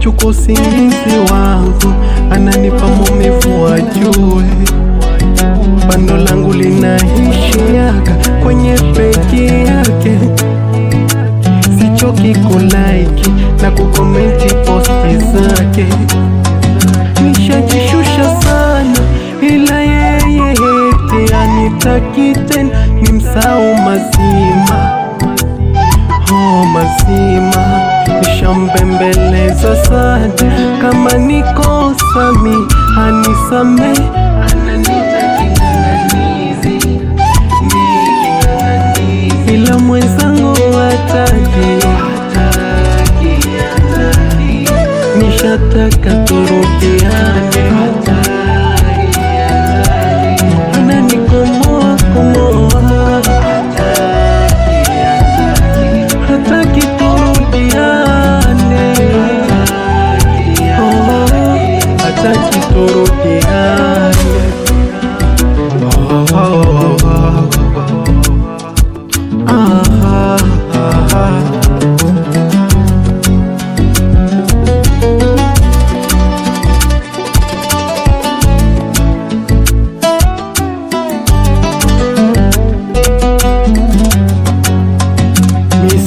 anachukua usingizi wangu, ananipa maumivu ajue. Bando langu linaishiaga kwenye peki yake, sichoki kulike na kukomenti posti zake. Nishajishusha sana ila yeye eti anitaki tena, nimsahau mazima. Oh mazima, nishambembeleza sana, kama nikosa mi anisame. Ila mwenzangu hataki, nishataka turudiane, ananikomoa komoa, hataki turudiane, hataki turudiane.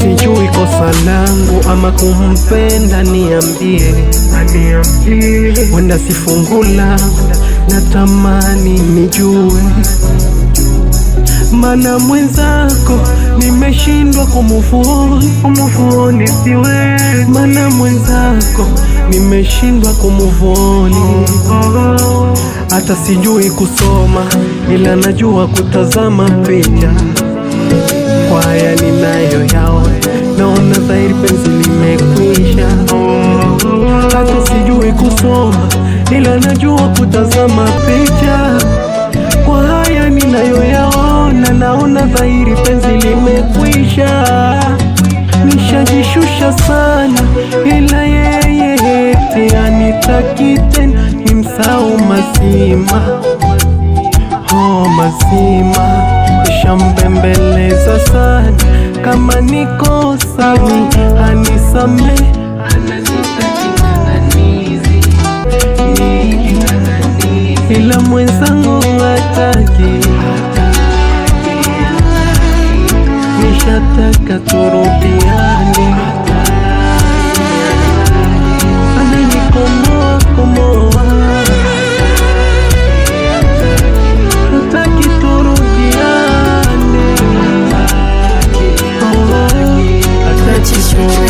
Sijui kosa langu ama kumpenda, niambie. Wenda si fungu langu, natamani nijue. Mana mwenzako nimeshindwa kumove on, siwe. Mana mwenzako nimeshindwa kumove on. Hata sijui kusoma ila najua kutazama picha. Kwa haya ninayo yaona, naona dhahiri penzi limekwisha. Hata sijui kusoma ila najua kutazama picha. Kwa haya ninayo yaona, naona dhahiri penzi limekwisha. Nishajishusha sana ila yeye eti anitaki tena, nimsahau mazima. Oh mazima, nishambembeleza sana, kama nikosa mi anisame. Ila mwenzangu hataki, nishataka turudiane, ananikomoa komoa, hataki turudiane, hataki turudiane.